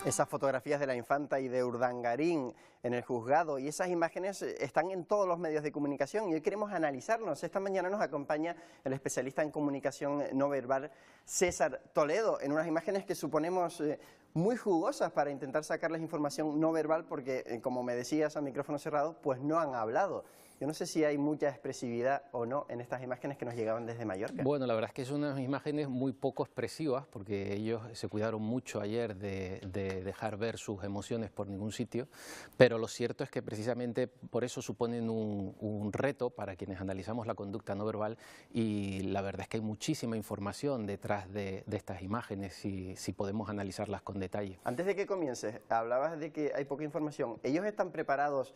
Esas fotografías de la infanta y de Urdangarín en el juzgado y esas imágenes están en todos los medios de comunicación y hoy queremos analizarnos. Esta mañana nos acompaña el especialista en comunicación no verbal César Toledo en unas imágenes que suponemos muy jugosas para intentar sacarles información no verbal porque, como me decías a micrófono cerrado, pues no han hablado. Yo no sé si hay mucha expresividad o no en estas imágenes que nos llegaban desde Mallorca. Bueno, la verdad es que son unas imágenes muy poco expresivas porque ellos se cuidaron mucho ayer de dejar ver sus emociones por ningún sitio, pero lo cierto es que precisamente por eso suponen un reto para quienes analizamos la conducta no verbal y la verdad es que hay muchísima información detrás de estas imágenes si podemos analizarlas con detalle. Antes de que comiences, hablabas de que hay poca información. ¿Ellos están preparados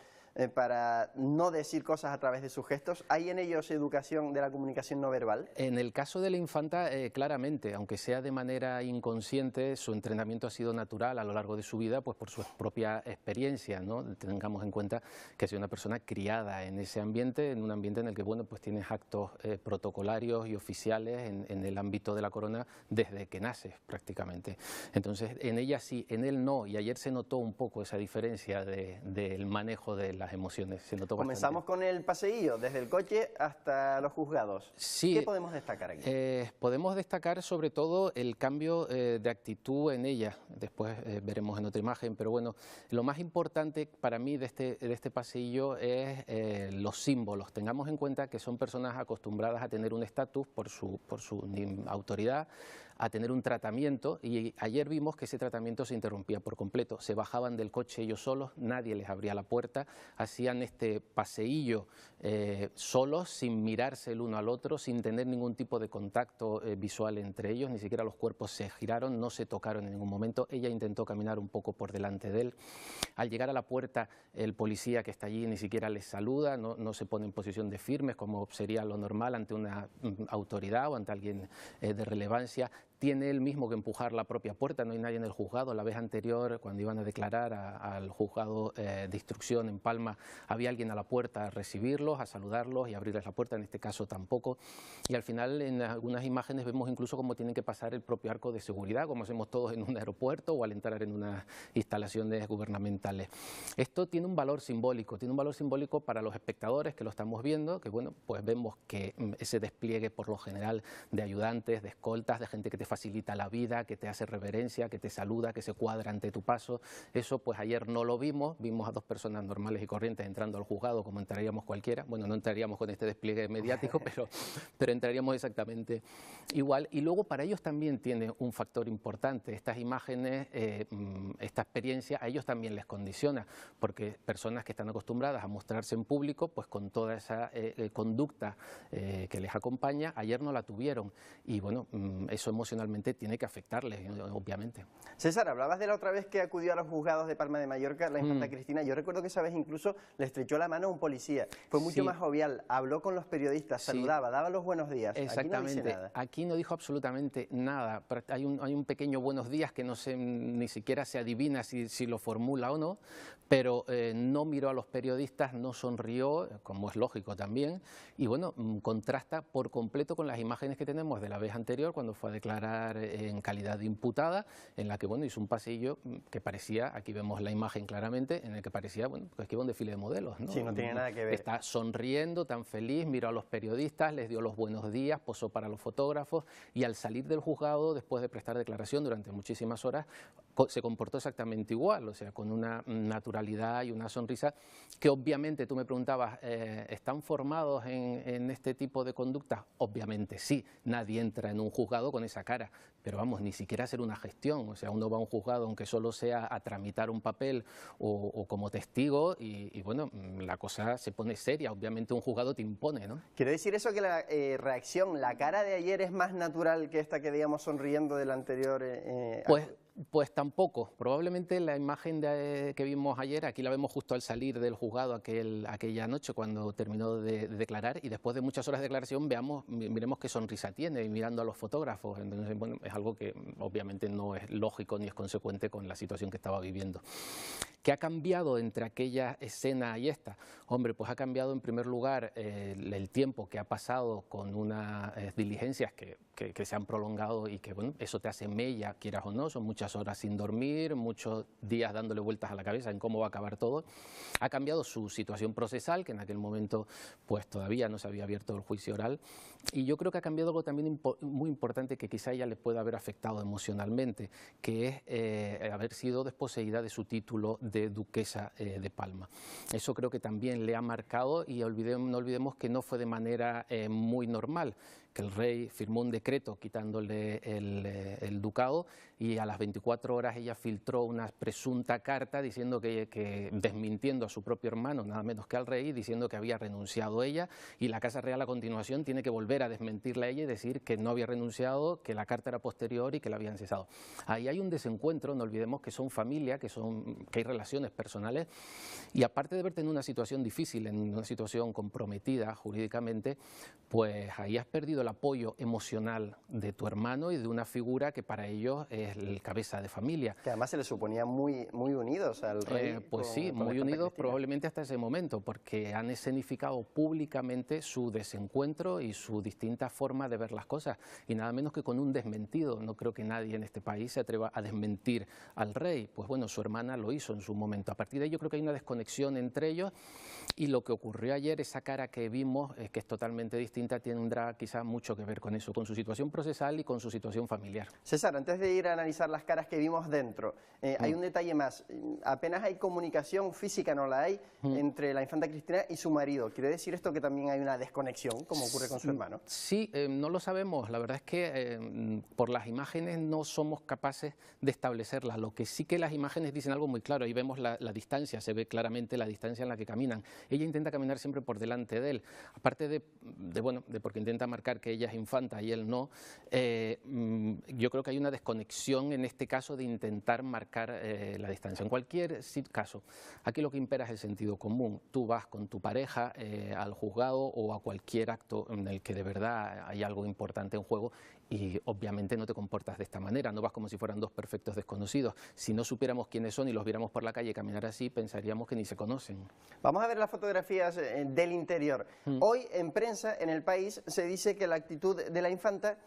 para no decir cosas a través de sus gestos? ¿Hay en ellos educación de la comunicación no verbal? En el caso de la infanta, claramente, aunque sea de manera inconsciente, su entrenamiento ha sido natural a lo largo de su vida, pues por su propia experiencia, ¿no? Tengamos en cuenta que es una persona criada en ese ambiente, en un ambiente en el que, bueno, pues tienes actos protocolarios y oficiales en el ámbito de la corona desde que naces prácticamente. Entonces, en ella sí, en él no, y ayer se notó un poco esa diferencia del manejo de las emociones. Se notó Comenzamos bastante. con el paseillo, desde el coche hasta los juzgados. Sí, ¿Qué podemos destacar aquí? podemos destacar sobre todo el cambio de actitud en ella, después veremos en otra imagen, pero bueno, lo más importante para mí de este paseillo es los símbolos. Tengamos en cuenta que son personas acostumbradas a tener un estatus por su autoridad, a tener un tratamiento, y ayer vimos que ese tratamiento se interrumpía por completo. Se bajaban del coche ellos solos, nadie les abría la puerta, hacían este paseillo solos, sin mirarse el uno al otro, sin tener ningún tipo de contacto visual entre ellos, ni siquiera los cuerpos se giraron, no se tocaron en ningún momento. Ella intentó caminar un poco por delante de él. Al llegar a la puerta, el policía que está allí ni siquiera les saluda, no se pone en posición de firmes, como sería lo normal ante una autoridad o ante alguien de relevancia. Tiene él mismo que empujar la propia puerta, no hay nadie en el juzgado. La vez anterior, cuando iban a declarar al juzgado de instrucción en Palma, había alguien a la puerta a recibirlos, a saludarlos y a abrirles la puerta, en este caso tampoco. Y al final, en algunas imágenes vemos incluso cómo tienen que pasar el propio arco de seguridad, como hacemos todos en un aeropuerto o al entrar en unas instalaciones gubernamentales. Esto tiene un valor simbólico para los espectadores que lo estamos viendo, que bueno, pues vemos que ese despliegue por lo general de ayudantes, de escoltas, de gente que te facilita la vida, que te hace reverencia, que te saluda, que se cuadra ante tu paso. Eso pues ayer no lo vimos a dos personas normales y corrientes entrando al juzgado como entraríamos cualquiera. Bueno, no entraríamos con este despliegue mediático, pero entraríamos exactamente igual. Y luego para ellos también tiene un factor importante. Estas imágenes, esta experiencia a ellos también les condiciona, porque personas que están acostumbradas a mostrarse en público, pues con toda esa conducta que les acompaña, ayer no la tuvieron. Y bueno, eso emocionalmente tiene que afectarles, obviamente. César, hablabas de la otra vez que acudió a los juzgados de Palma de Mallorca, la infanta Cristina. Yo recuerdo que esa vez incluso le estrechó la mano a un policía. Fue mucho más jovial, habló con los periodistas, saludaba, daba los buenos días. Exactamente. Aquí no dice nada. Aquí no dijo absolutamente nada. Hay un pequeño buenos días que no sé, ni siquiera se adivina si lo formula o no, pero no miró a los periodistas, no sonrió, como es lógico también, y bueno, contrasta por completo con las imágenes que tenemos de la vez anterior, cuando fue a declarar en calidad de imputada, en la que bueno, hizo un pasillo que parecía, aquí vemos la imagen claramente, en el que parecía, bueno, pues que iba un desfile de modelos, ¿no? Sí, no tiene nada que ver. Está sonriendo, tan feliz, miró a los periodistas, les dio los buenos días, posó para los fotógrafos y al salir del juzgado, después de prestar declaración durante muchísimas horas, se comportó exactamente igual, o sea, con una naturalidad y una sonrisa que obviamente, tú me preguntabas, ¿están formados en este tipo de conductas? Obviamente sí, nadie entra en un juzgado con esa cara, pero vamos, ni siquiera hacer una gestión, o sea, uno va a un juzgado aunque solo sea a tramitar un papel o como testigo y bueno, la cosa se pone seria, obviamente un juzgado te impone, ¿no? ¿Quiere decir eso que la reacción, la cara de ayer es más natural que esta que veíamos sonriendo del anterior? Pues tampoco, probablemente la imagen que vimos ayer, aquí la vemos justo al salir del juzgado aquella noche cuando terminó de declarar y después de muchas horas de declaración miremos qué sonrisa tiene mirando a los fotógrafos. Entonces, bueno, es algo que obviamente no es lógico ni es consecuente con la situación que estaba viviendo. ¿Qué ha cambiado entre aquella escena y esta? Hombre, pues ha cambiado en primer lugar el tiempo que ha pasado con unas diligencias que se han prolongado y que, bueno, eso te hace mella, quieras o no, son muchas horas sin dormir, muchos días dándole vueltas a la cabeza en cómo va a acabar todo. Ha cambiado su situación procesal, que en aquel momento pues todavía no se había abierto el juicio oral, y yo creo que ha cambiado algo también muy importante que quizá ella le pueda haber afectado emocionalmente, que es haber sido desposeída de su título de duquesa de Palma. Eso creo que también le ha marcado, y no olvidemos que no fue de manera muy normal, que el rey firmó un decreto quitándole el ducado, y a las 24 horas ella filtró una presunta carta diciendo que desmintiendo a su propio hermano, nada menos que al rey, diciendo que había renunciado ella, y la Casa Real a continuación tiene que volver a desmentirla a ella y decir que no había renunciado, que la carta era posterior y que la habían cesado. Ahí hay un desencuentro, no olvidemos que son familia, que hay relaciones personales, y aparte de verte en una situación difícil, en una situación comprometida jurídicamente, pues ahí has perdido el apoyo emocional de tu hermano y de una figura que para ellos es el cabeza de familia. Que además se les suponía muy unidos al rey. Pues sí, muy unidos probablemente hasta ese momento, porque han escenificado públicamente su desencuentro y su distinta forma de ver las cosas, y nada menos que con un desmentido. No creo que nadie en este país se atreva a desmentir al rey. Pues bueno, su hermana lo hizo en su momento. A partir de ahí yo creo que hay una desconexión entre ellos, y lo que ocurrió ayer, esa cara que vimos, que es totalmente distinta, tendrá quizás mucho que ver con eso, con su situación procesal y con su situación familiar. César, antes de ir a analizar las caras que vimos dentro, hay un detalle más. Apenas hay comunicación física, no la hay, entre la infanta Cristina y su marido. ¿Quiere decir esto que también hay una desconexión, como ocurre con su hermano? Sí, no lo sabemos. La verdad es que por las imágenes no somos capaces de establecerlas. Lo que sí que las imágenes dicen algo muy claro. Ahí vemos la distancia, se ve claramente la distancia en la que caminan. Ella intenta caminar siempre por delante de él. Aparte de porque intenta marcar que ella es infanta y él no, yo creo que hay una desconexión en este caso de intentar marcar la distancia. En cualquier caso, aquí lo que impera es el sentido común. Tú vas con tu pareja al juzgado o a cualquier acto en el que de verdad hay algo importante en juego, y obviamente no te comportas de esta manera, no vas como si fueran dos perfectos desconocidos. Si no supiéramos quiénes son y los viéramos por la calle caminar así, pensaríamos que ni se conocen. Vamos a ver las fotografías del interior. Hoy en prensa, en El País, se dice que la actitud de la infanta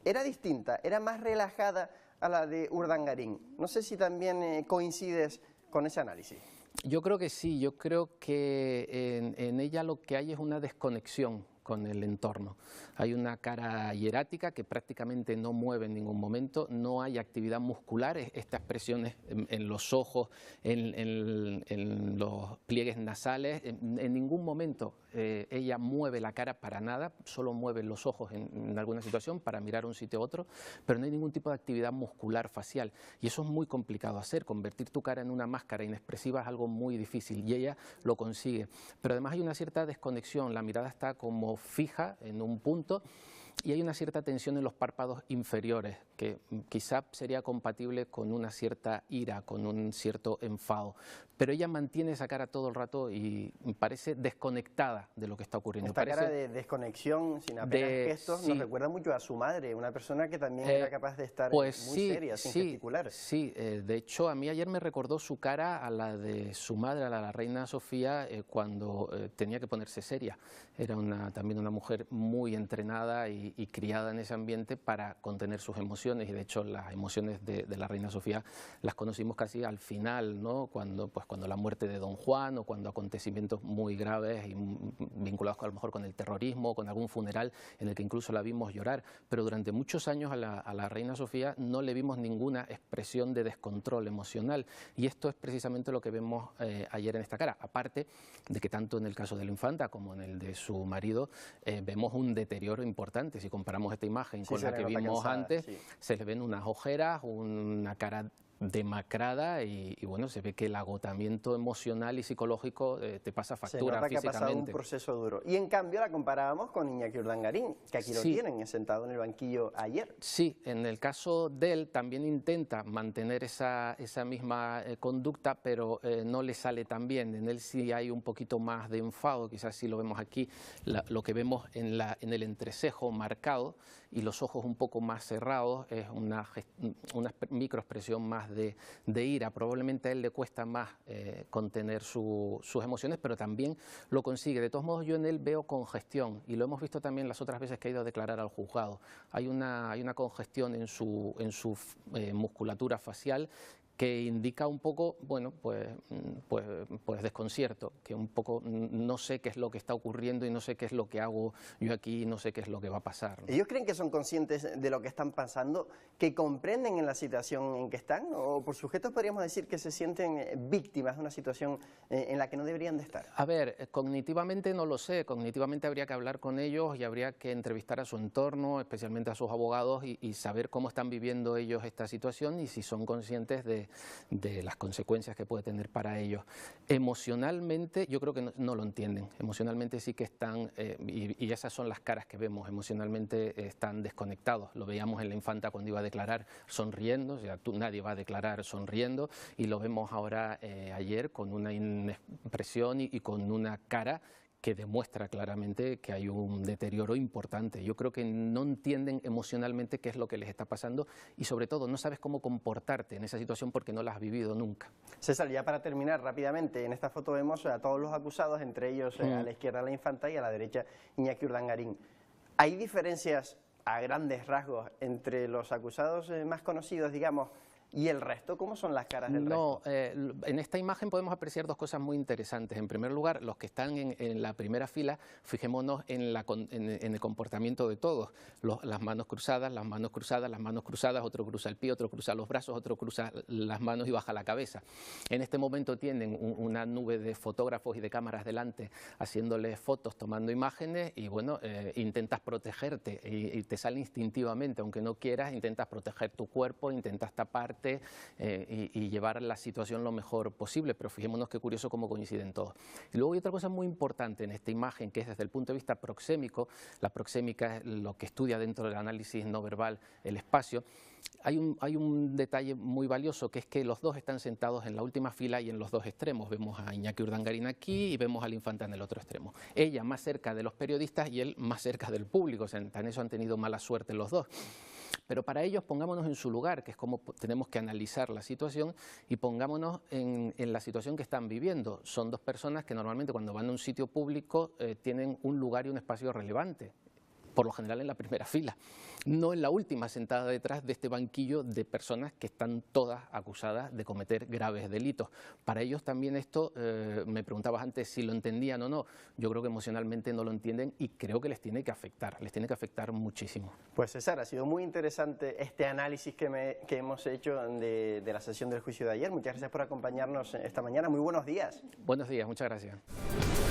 era distinta, era más relajada a la de Urdangarín. No sé si también coincides con ese análisis. Yo creo que sí, yo creo que en ella lo que hay es una desconexión con el entorno. Hay una cara hierática que prácticamente no mueve en ningún momento, no hay actividad muscular, estas presiones en los ojos, en los pliegues nasales, en ningún momento ella mueve la cara para nada, solo mueve los ojos en alguna situación para mirar un sitio a otro, pero no hay ningún tipo de actividad muscular facial, y eso es muy complicado hacer. Convertir tu cara en una máscara inexpresiva es algo muy difícil, y ella lo consigue. Pero además hay una cierta desconexión, la mirada está como fija en un punto, y hay una cierta tensión en los párpados inferiores, que quizá sería compatible con una cierta ira, con un cierto enfado. Pero ella mantiene esa cara todo el rato y parece desconectada de lo que está ocurriendo. Esta cara de desconexión, sin apenas gestos, sí, nos recuerda mucho a su madre, una persona que también era capaz de estar muy seria, sin gesticular. Sí, de hecho a mí ayer me recordó su cara a la de su madre, a la reina Sofía, cuando tenía que ponerse seria. Era también una mujer muy entrenada y criada en ese ambiente para contener sus emociones, y de hecho las emociones de la reina Sofía las conocimos casi al final, ¿no? Cuando la muerte de Don Juan, o cuando acontecimientos muy graves y vinculados a lo mejor con el terrorismo, con algún funeral en el que incluso la vimos llorar. Pero durante muchos años a la reina Sofía no le vimos ninguna expresión de descontrol emocional, y esto es precisamente lo que vemos ayer en esta cara. Aparte de que tanto en el caso de la infanta como en el de su marido vemos un deterioro importante. Si comparamos esta imagen con la que vimos antes, se le ven unas ojeras, una cara demacrada, y bueno, se ve que el agotamiento emocional y psicológico te pasa factura físicamente. Que ha pasado un proceso duro. Y en cambio la comparábamos con Iñaki Urdangarín, que aquí lo tienen sentado en el banquillo ayer. Sí, en el caso de él también intenta mantener esa misma conducta, pero no le sale tan bien. En él sí hay un poquito más de enfado, quizás sí lo vemos aquí, lo que vemos en el entrecejo marcado y los ojos un poco más cerrados, es una microexpresión más más de ira. Probablemente a él le cuesta más contener sus emociones, pero también lo consigue. De todos modos, yo en él veo congestión, y lo hemos visto también las otras veces que ha ido a declarar al juzgado. Hay una congestión en su musculatura facial que indica un poco, bueno, pues desconcierto, que un poco no sé qué es lo que está ocurriendo y no sé qué es lo que hago yo aquí y no sé qué es lo que va a pasar, ¿no? ¿Ellos creen que son conscientes de lo que están pasando, que comprenden en la situación en que están, o por sujetos podríamos decir que se sienten víctimas de una situación en la que no deberían de estar? A ver, cognitivamente no lo sé, cognitivamente habría que hablar con ellos y habría que entrevistar a su entorno, especialmente a sus abogados, y saber cómo están viviendo ellos esta situación y si son conscientes de las consecuencias que puede tener para ellos. Emocionalmente yo creo que no lo entienden, emocionalmente sí que están, y esas son las caras que vemos, emocionalmente están desconectados. Lo veíamos en la infanta cuando iba a declarar sonriendo, o sea, nadie va a declarar sonriendo, y lo vemos ahora ayer con una inexpresión y con una cara que demuestra claramente que hay un deterioro importante. Yo creo que no entienden emocionalmente qué es lo que les está pasando y sobre todo no sabes cómo comportarte en esa situación porque no la has vivido nunca. César, ya para terminar rápidamente, en esta foto vemos a todos los acusados, entre ellos a la izquierda la infanta y a la derecha Iñaki Urdangarín. ¿Hay diferencias a grandes rasgos entre los acusados más conocidos, digamos, y el resto? ¿Cómo son las caras del resto? En esta imagen podemos apreciar dos cosas muy interesantes. En primer lugar, los que están en la primera fila, fijémonos en el comportamiento de todos. Las manos cruzadas, las manos cruzadas, las manos cruzadas, otro cruza el pie, otro cruza los brazos, otro cruza las manos y baja la cabeza. En este momento tienen una nube de fotógrafos y de cámaras delante haciéndoles fotos, tomando imágenes y bueno, intentas protegerte y te sale instintivamente, aunque no quieras, intentas proteger tu cuerpo, intentas taparte y llevar la situación lo mejor posible, pero fijémonos qué curioso cómo coinciden todos. Y luego hay otra cosa muy importante en esta imagen, que es desde el punto de vista proxémico. La proxémica es lo que estudia dentro del análisis no verbal el espacio. Hay un detalle muy valioso, que es que los dos están sentados en la última fila y en los dos extremos. Vemos a Iñaki Urdangarín aquí y vemos a la infanta en el otro extremo. Ella más cerca de los periodistas y él más cerca del público. O sea, en eso han tenido mala suerte los dos. Pero para ellos pongámonos en su lugar, que es como tenemos que analizar la situación, y pongámonos en la situación que están viviendo. Son dos personas que normalmente cuando van a un sitio público tienen un lugar y un espacio relevante, por lo general en la primera fila, no en la última, sentada detrás de este banquillo de personas que están todas acusadas de cometer graves delitos. Para ellos también esto, me preguntabas antes si lo entendían o no, yo creo que emocionalmente no lo entienden y creo que les tiene que afectar muchísimo. Pues César, ha sido muy interesante este análisis que hemos hecho de la sesión del juicio de ayer. Muchas gracias por acompañarnos esta mañana, muy buenos días. Buenos días, muchas gracias.